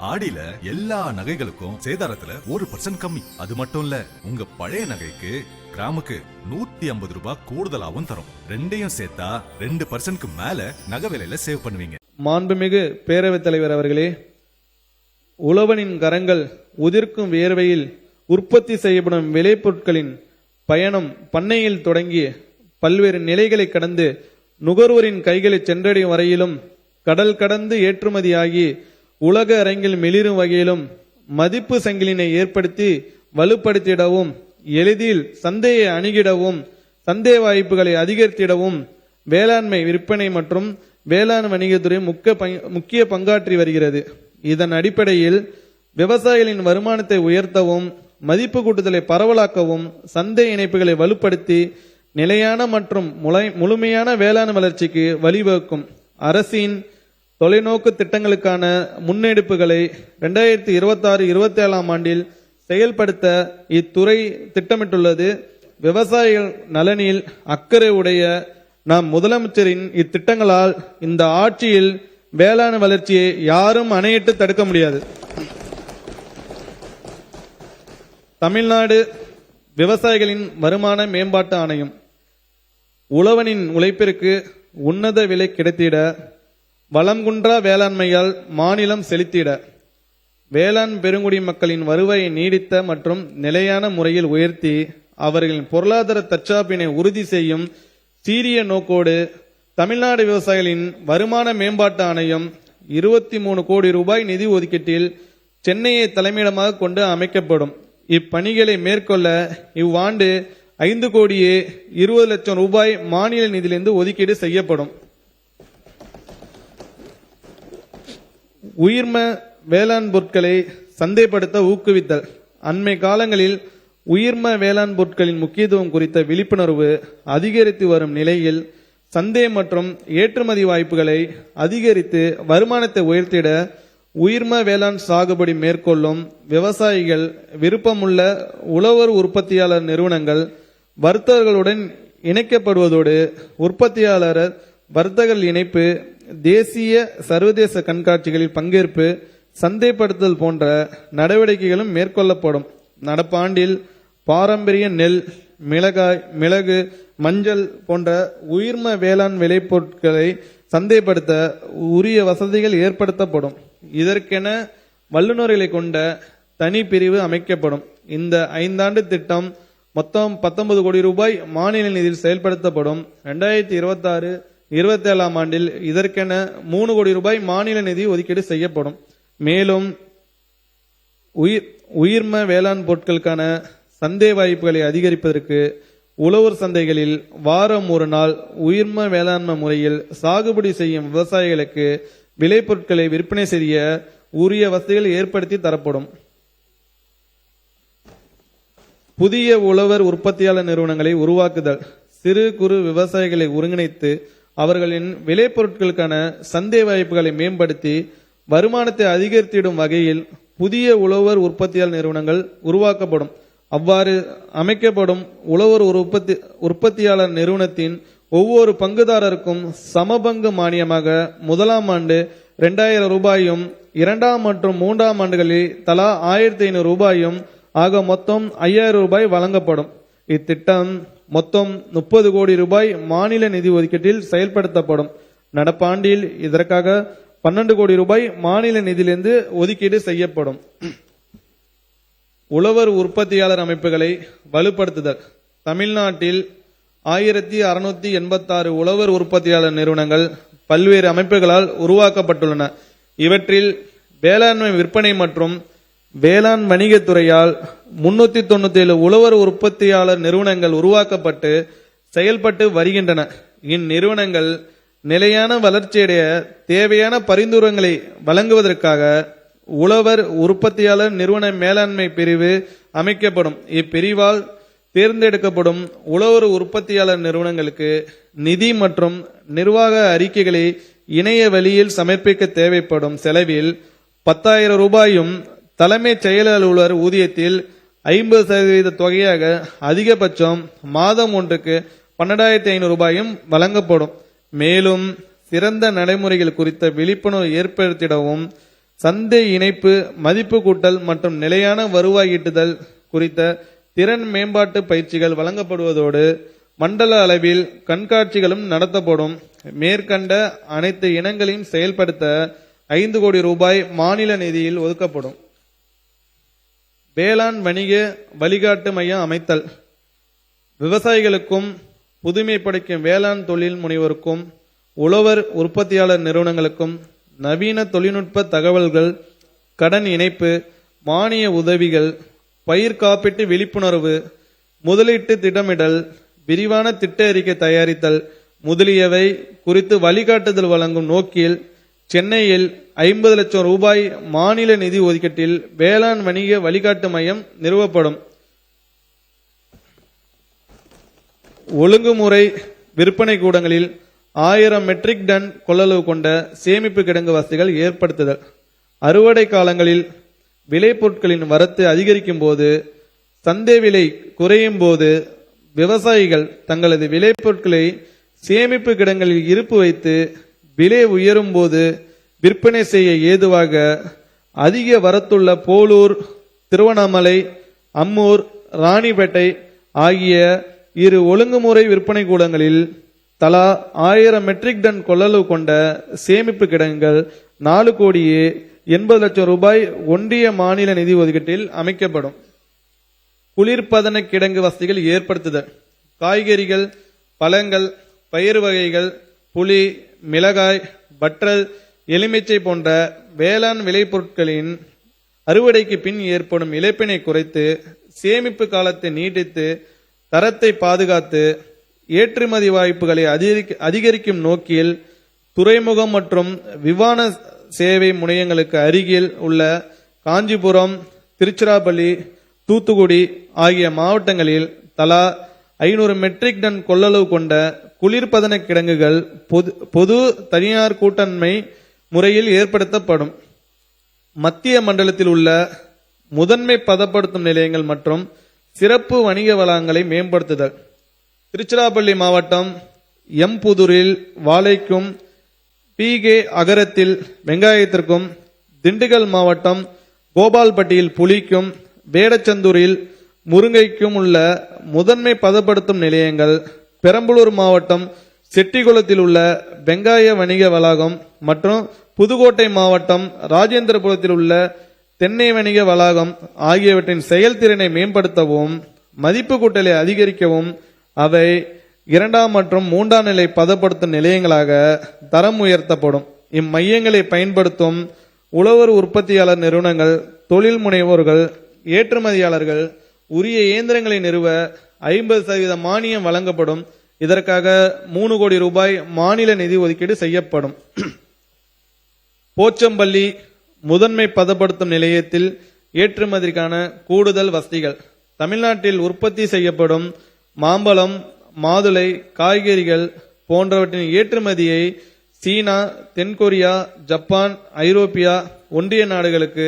ஆடியில எல்லா நகைகளுக்கும் சேதாரத்துல 1% கம்மி. அது மட்டும் இல்ல, உங்க பழைய நகைக்கு கிராமுக்கு 150 ரூபாய் கூடுதலாவும் தரும். ரெண்டையும் சேர்த்தா 2% மேல நகை விலையில சேவ் பண்ணுவீங்க. மாண்புமிகு பேரவைத் தலைவர் அவர்களே, உழவனின் கரங்கள் உதிர்க்கும் வேர்வையில் உற்பத்தி செய்யப்படும் விளைபொருட்களின் பயணம் பண்ணையில் தொடங்கி பல்வேறு நிலைகளை கடந்து நுகர்வோரின் கைகளை சென்றடையும் வரையிலும் கடல் கடந்து ஏற்றுமதியாகி உலக அரங்கில் மிளிரும் வகையிலும் மதிப்பு சங்கிலினை ஏற்படுத்தி வலுப்படுத்திடவும் எளிதில் சந்தையை அணுகிடவும் சந்தை வாய்ப்புகளை அதிகரித்திடவும் வேளாண்மை விற்பனை மற்றும் வேளாண் வணிகத்துறை முக்கிய பங்காற்றி வருகிறது. இதன் அடிப்படையில் விவசாயிகளின் வருமானத்தை உயர்த்தவும் மதிப்பு கூட்டுதலை பரவலாக்கவும் சந்தை இணைப்புகளை வலுப்படுத்தி நிலையான மற்றும் முழுமையான வேளாண் வளர்ச்சிக்கு வழிவகுக்கும் அரசின் தொலைநோக்கு திட்டங்களுக்கான முன்னெடுப்புகளை 2026-27 ஆண்டில் செயல்படுத்த இத்துறை திட்டமிட்டுள்ளது. விவசாயிகள் நலனில் அக்கறை உடைய நாம் முதலமைச்சரின் இத்திட்டங்களால் இந்த ஆட்சியில் வேளாண் வளர்ச்சியை யாரும் அணையிட்டு தடுக்க முடியாது. தமிழ்நாடு விவசாயிகளின் வருமான மேம்பாட்டு ஆணையம் உழவனின் உழைப்பிற்கு உன்னத விலை கிடைத்திட வளம்குன்றா வேளாண்மையால் மாநிலம் செழித்திட வேளாண் பெருங்குடி மக்களின் வருவாயை நீடித்த மற்றும் நிலையான முறையில் உயர்த்தி அவர்களின் பொருளாதார தற்சார்பினை உறுதி செய்யும் சீரிய நோக்கோடு தமிழ்நாடு விவசாயிகளின் வருமான மேம்பாட்டு ஆணையம் 23 கோடி ரூபாய் நிதி ஒதுக்கீட்டில் சென்னையை தலைமையிடமாக கொண்டு அமைக்கப்படும். இப்பணிகளை மேற்கொள்ள இவ்வாண்டு 5 கோடியே 20 லட்சம் ரூபாய் மாநில நிதியிலிருந்து ஒதுக்கீடு செய்யப்படும். உயிர்ம வேளாண் பொருட்களை சந்தைப்படுத்த ஊக்குவித்தல். அண்மை காலங்களில் உயிர்ம வேளாண் பொருட்களின் முக்கியத்துவம் குறித்த விழிப்புணர்வு அதிகரித்து வரும் நிலையில் சந்தை மற்றும் ஏற்றுமதி வாய்ப்புகளை அதிகரித்து வருமானத்தை உயர்த்திட உயிர்ம வேளாண் சாகுபடி மேற்கொள்ளும் விவசாயிகள் விருப்பமுள்ள உழவர் உற்பத்தியாளர் நிறுவனங்கள் வர்த்தகர்களுடன் இணைக்கப்படுவதோடு உற்பத்தியாளர் வர்த்தகர்கள் இணைப்பு, தேசிய சர்வதேச கண்காட்சிகளில் பங்கேற்பு, சந்தைப்படுத்தல் போன்ற நடவடிக்கைகளும் மேற்கொள்ளப்படும். நடப்பாண்டில் பாரம்பரிய நெல், மிளகு, மஞ்சள் போன்ற உயிர்ம வேளாண் விளைபொருட்களை சந்தைப்படுத்த உரிய வசதிகள் ஏற்படுத்தப்படும். இதற்கென வல்லுநர்களை கொண்ட தனி பிரிவு அமைக்கப்படும். இந்த 5 ஆண்டு திட்டம் மொத்தம் 19 கோடி ரூபாய் மாநில நிதியில் செயல்படுத்தப்படும். 2026-27 ஆண்டில் இதற்கென 3 கோடி ரூபாய் மாநில நிதி ஒதுக்கீடு செய்யப்படும். மேலும் உயிர்ம வேளாண் பொருட்களுக்கான சந்தை வாய்ப்புகளை அதிகரிப்பதற்கு உழவர் சந்தைகளில் வாரம் ஒரு நாள் உயிர்ம வேளாண்மை முறையில் சாகுபடி செய்யும் விவசாயிகளுக்கு விளைபொருட்களை விற்பனை செய்ய உரிய வசதிகள் ஏற்படுத்தி தரப்படும். புதிய உழவர் உற்பத்தியாளர் நிறுவனங்களை உருவாக்குதல். சிறு குறு விவசாயிகளை ஒருங்கிணைத்து அவர்களின் விளைபொருட்களுக்கான சந்தை வாய்ப்புகளை மேம்படுத்தி வருமானத்தை அதிகரித்திடும் வகையில் புதிய உழவர் உற்பத்தியாளர் நிறுவனங்கள் உருவாக்கப்படும். அவ்வாறு அமைக்கப்படும் உழவர் உற்பத்தியாளர் நிறுவனத்தின் ஒவ்வொரு பங்குதாரருக்கும் சமபங்கு மானியமாக முதலாம் ஆண்டு 2000 ரூபாயும் 2ஆம் மற்றும் 3ஆம் ஆண்டுகளில் தலா 1500 ரூபாயும் ஆக மொத்தம் 5000 ரூபாய் வழங்கப்படும். இத்திட்டம் மொத்தம் 30 கோடி ரூபாய் மாநில நிதி ஒதுக்கீட்டில் செயல்படுத்தப்படும். நடப்பாண்டில் இதற்காக 12 கோடி ரூபாய் மாநில நிதியிலிருந்து ஒதுக்கீடு செய்யப்படும். உழவர் உற்பத்தியாளர் அமைப்புகளை வலுப்படுத்துதல். தமிழ்நாட்டில் 1686 உழவர் உற்பத்தியாளர் நிறுவனங்கள் பல்வேறு அமைப்புகளால் உருவாக்கப்பட்டுள்ளன. இவற்றில் வேளாண்மை விற்பனை மற்றும் வேளாண் வணிகத்துறையால் 397 உழவர் உற்பத்தியாளர் நிறுவனங்கள் உருவாக்கப்பட்டு செயல்பட்டு வருகின்றன. இந்நிறுவனங்கள் நிலையான வளர்ச்சியடைய தேவையான பரிந்துரைகளை வழங்குவதற்காக உழவர் உற்பத்தியாளர் நிறுவன மேலாண்மை பிரிவு அமைக்கப்படும். இப்பிரிவால் தேர்ந்தெடுக்கப்படும் உழவர் உற்பத்தியாளர் நிறுவனங்களுக்கு நிதி மற்றும் நிர்வாக அறிக்கைகளை இணைய வழியில் சமர்ப்பிக்க தேவைப்படும் செலவில் 10,000 ரூபாயும் தலைமைச் செயல் அலுவலர் ஊதியத்தில் 50% தொகையாக அதிகபட்சம் மாதம் ஒன்றுக்கு 12,500 ரூபாயும் வழங்கப்படும். மேலும் சிறந்த நடைமுறைகள் குறித்த விழிப்புணர்வு ஏற்படுத்திடவும் சந்தை இணைப்பு, மதிப்பு கூட்டல் மற்றும் நிலையான வருவாய் ஈட்டுதல் குறித்த திறன் மேம்பாட்டு பயிற்சிகள் வழங்கப்படுவதோடு மண்டல அளவில் கண்காட்சிகளும் நடத்தப்படும். மேற்கண்ட அனைத்து இனங்களையும் செயல்படுத்த 5 கோடி ரூபாய் மாநில நிதியில் ஒதுக்கப்படும். வேளாண் வணிக வழிகாட்டு மையம் அமைத்தல். விவசாயிகளுக்கும் புதுமை படைக்கும் வேளாண் தொழில் முனைவோருக்கும் உழவர் உற்பத்தியாளர் நிறுவனங்களுக்கும் நவீன தொழில்நுட்ப தகவல்கள், கடன் இணைப்பு, மானிய உதவிகள், பயிர் காப்பீட்டு விழிப்புணர்வு, முதலீட்டு திட்டமிடல், விரிவான திட்ட அறிக்கை தயாரித்தல் முதலியவை குறித்து வழிகாட்டுதல் வழங்கும் நோக்கில் சென்னையில் 50 லட்சம் ரூபாய் மாநில நிதி ஒதுக்கீட்டில் வேளாண் வணிக வழிகாட்டு மையம் நிறுவப்படும். ஒழுங்குமுறை விற்பனை கூடங்களில் 1000 மெட்ரிக் டன் கொள்ளளவு கொண்ட சேமிப்பு கிடங்கு வசதிகள் ஏற்படுத்துதல். அறுவடை காலங்களில் விளைபொருட்களின் வரத்து அதிகரிக்கும் போது, சந்தை விலை குறையும் போது விவசாயிகள் தங்களது விளைபொருட்களை சேமிப்பு கிடங்களில் இருப்பு வைத்து விலை உயரும் போது விற்பனை செய்ய ஏதுவாக அதிக வரத்துள்ள போலூர், திருவண்ணாமலை, அம்மூர், ராணிப்பேட்டை ஆகிய 2 ஒழுங்குமுறை விற்பனை கூடங்களில் தலா 1000 மெட்ரிக் டன் கொள்ளளவு கொண்ட சேமிப்பு கிடங்குகள் 4 கோடியே 80 லட்சம் ரூபாய் ஒன்றிய மாநில நிதி ஒதுக்கீட்டில் அமைக்கப்படும். குளிர்பதன கிடங்கு வசதிகள் ஏற்படுத்துதல். காய்கறிகள், பழங்கள், பயிர் வகைகள், புளி, மிளகாய், வற்றல், எலுமிச்சை போன்ற வேளாண் விளைபொருட்களின் அறுவடைக்கு பின் ஏற்படும் இழப்பினை குறைத்து, சேமிப்பு காலத்தை நீட்டித்து, தரத்தை பாதுகாத்து, ஏற்றுமதி வாய்ப்புகளை அதிகரிக்கும் நோக்கில் துறைமுகம் மற்றும் விமான சேவை முனையங்களுக்கு அருகில் உள்ள காஞ்சிபுரம், திருச்சிராப்பள்ளி, தூத்துக்குடி ஆகிய மாவட்டங்களில் தலா 500 மெட்ரிக் டன் கொள்ளளவு கொண்ட குளிர்பதன கிடங்குகள் பொது தனியார் கூட்டண்மை முறையில் ஏற்படுத்தப்படும். மத்திய மண்டலத்தில் உள்ள முதன்மை பதப்படுத்தும் நிலையங்கள் மற்றும் சிறப்பு வணிக வளங்களை மேம்படுத்துதல். திருச்சிராப்பள்ளி மாவட்டம் எம்புதூரில் வாழைக்கும், பி.கே. அகரத்தில் வெங்காயத்திற்கும், திண்டுக்கல் மாவட்டம் கோபால்பட்டியில் புளிக்கும், வேடச்சந்தூரில் முருங்கைக்கும் உள்ள முதன்மை பதப்படுத்தும் நிலையங்கள், பெரம்பலூர் மாவட்டம் செட்டிகுளத்தில் உள்ள வெங்காய வணிக வளாகம் மற்றும் புதுக்கோட்டை மாவட்டம் ராஜேந்திரபுரத்தில் உள்ள தென்னை வணிக வளாகம் ஆகியவற்றின் செயல்திறனை மேம்படுத்தவும், மதிப்பு கூட்டலை அதிகரிக்கவும் அவை 2ஆம் மற்றும் 3ஆம் நிலை பதப்படுத்தும் நிலையங்களாக தரம் உயர்த்தப்படும். இம்மையங்களை பயன்படுத்தும் உழவர் உற்பத்தியாளர் நிறுவனங்கள், தொழில் முனைவோர்கள், ஏற்றுமதியாளர்கள் உரிய இயந்திரங்களை நிறுவ 50% மானியம் வழங்கப்படும். இதற்காக 3 கோடி ரூபாய் மாநில நிதி ஒதுக்கீடு செய்யப்படும். போச்சம்பள்ளி முதன்மை பதப்படுத்தும் நிலையத்தில் ஏற்றுமதிக்கான கூடுதல் வசதிகள். தமிழ்நாட்டில் உற்பத்தி செய்யப்படும் மாம்பழம், மாதுளை, காய்கறிகள் போன்றவற்றின் ஏற்றுமதியை சீனா, தென்கொரியா, ஜப்பான், ஐரோப்பியா ஒன்றிய நாடுகளுக்கு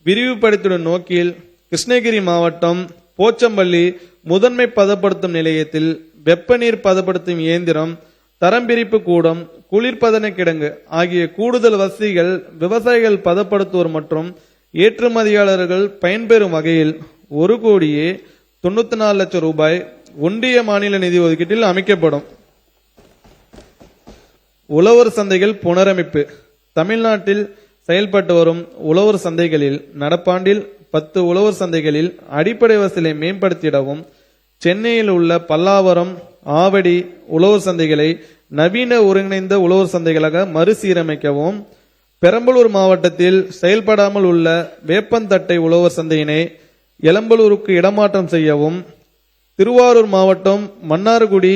விரிவுபடுத்திடும் நோக்கில் கிருஷ்ணகிரி மாவட்டம் போச்சம்பள்ளி முதன்மை பதப்படுத்தும் நிலையத்தில் வெப்பநீர் பதப்படுத்தும் இயந்திரம், தரம்பிரிப்பு கூடம், குளிர்பதன கிடங்கு ஆகிய கூடுதல் வசதிகள் விவசாயிகள், பதப்படுத்துவோர் மற்றும் ஏற்றுமதியாளர்கள் பயன்பெறும் வகையில் 1 கோடியே 94 லட்சம் ரூபாய் ஒன்றிய மாநில நிதி ஒதுக்கீட்டில் அமைக்கப்படும். உழவர் சந்தைகள் புனரமைப்பு. தமிழ்நாட்டில் செயல்பட்டு வரும் உழவர் சந்தைகளில் நடப்பாண்டில் 10 உழவர் சந்தைகளில் அடிப்படை வசதிகளை மேம்படுத்திடவும், சென்னையில் உள்ள பல்லாவரம், ஆவடி உழவர் சந்தைகளை நவீன ஒருங்கிணைந்த உழவர் சந்தைகளாக மறுசீரமைக்கவும், பெரம்பலூர் மாவட்டத்தில் செயல்படாமல் உள்ள வேப்பந்தட்டை உழவர் சந்தையினை எளம்பலூருக்கு இடமாற்றம் செய்யவும், திருவாரூர் மாவட்டம் மன்னார்குடி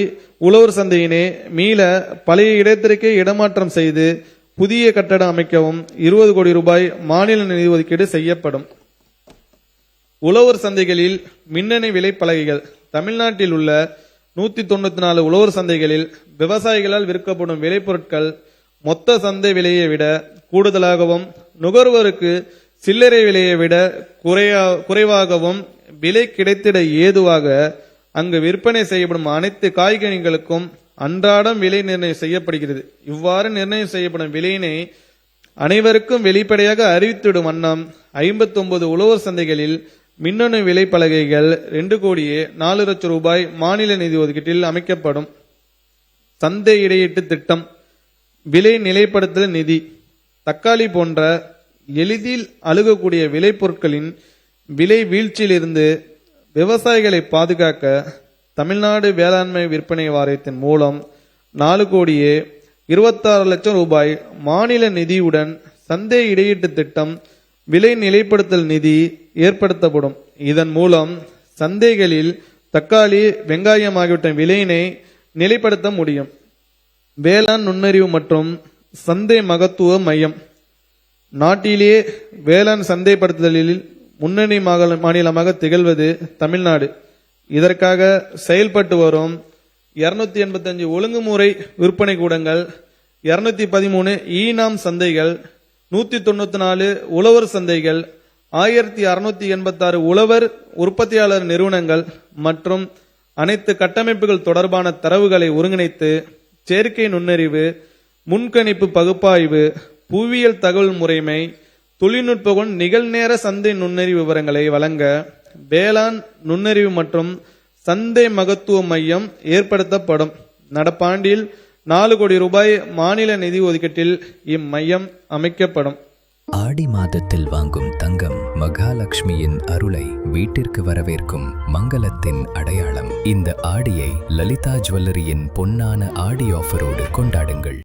உழவர் சந்தையினை மீள பழைய இடத்திற்கே இடமாற்றம் செய்து புதிய கட்டடம் அமைக்கவும் 20 கோடி ரூபாய் மாநில நிதி ஒதுக்கீடு செய்யப்படும். உழவர் சந்தைகளில் மின்னணு விலை பலகைகள். தமிழ்நாட்டில் உள்ள 194 உழவர் சந்தைகளில் விவசாயிகளால் விற்கப்படும் விளைபொருட்கள் மொத்த சந்தை விலையை விட கூடுதலாகவும், நுகர்வோருக்கு சில்லறை விலையை விட குறைவாகவும் விலை கிடைத்திட ஏதுவாக அங்கு விற்பனை செய்யப்படும் அனைத்து காய்கனிகளுக்கும் அன்றாடம் விலை நிர்ணயம் செய்யப்படுகிறது. இவ்வாறு நிர்ணயம் செய்யப்படும் விலையினை அனைவருக்கும் வெளிப்படையாக அறிவித்திடும் வண்ணம் 59 உழவர் சந்தைகளில் மின்னணு விலை பலகைகள் 2,04,00,000 ரூபாய் மாநில நிதி ஒதுக்கீட்டில் அமைக்கப்படும். சந்தை இடையீட்டு திட்டம், விலை நிலைப்படுத்தல் நிதி, தக்காளி போன்ற எளிதில் அணுகக்கூடிய விளைபொருட்களின் விலை வீழ்ச்சியிலிருந்து விவசாயிகளை பாதுகாக்க தமிழ்நாடு வேளாண்மை விற்பனை வாரியத்தின் மூலம் 4,26,00,000 ரூபாய் மாநில நிதியுடன் சந்தை இடையீட்டு திட்டம், விலை நிலைப்படுத்தல் நிதி ஏற்படுத்தப்படும். இதன் மூலம் சந்தைகளில் தக்காளி, வெங்காயம் ஆகியவற்றின் விலையினை நிலைப்படுத்த முடியும். வேளாண் நுண்ணறிவு மற்றும் சந்தை மகத்துவ மையம், நாட்டிலேயே வேளாண் சந்தைப்படுத்துதலில் முன்னணி மாநிலமாக திகழ்வது தமிழ்நாடு. இதற்காக செயல்பட்டு வரும் 285 ஒழுங்குமுறை விற்பனை கூடங்கள், 213 ஈனாம் சந்தைகள், 194 உழவர் சந்தைகள், 1686 உழவர் உற்பத்தியாளர் நிறுவனங்கள் மற்றும் அனைத்து கட்டமைப்புகள் தொடர்பான தரவுகளை ஒருங்கிணைத்து செயற்கை நுண்ணறிவு, முன்கணிப்பு பகுப்பாய்வு, புவியியல் தகவல் முறைமை, தொழில்நுட்ப நிகழ்நேர சந்தை நுண்ணறிவு விவரங்களை வழங்க வேளாண் நுண்ணறிவு மற்றும் சந்தை மகத்துவ மையம் ஏற்படுத்தப்படும். நடப்பாண்டில் 4 கோடி ரூபாய் மாநில நிதி ஒதுக்கீட்டில் இம்மையம் அமைக்கப்படும். ஆடி மாதத்தில் வாங்கும் தங்கம் மகாலட்சுமியின் அருளை வீட்டிற்கு வரவேற்கும் மங்களத்தின் அடையாளம். இந்த ஆடியை லலிதா ஜுவல்லரியின் பொன்னான ஆடி ஆஃபரோடு கொண்டாடுங்கள்.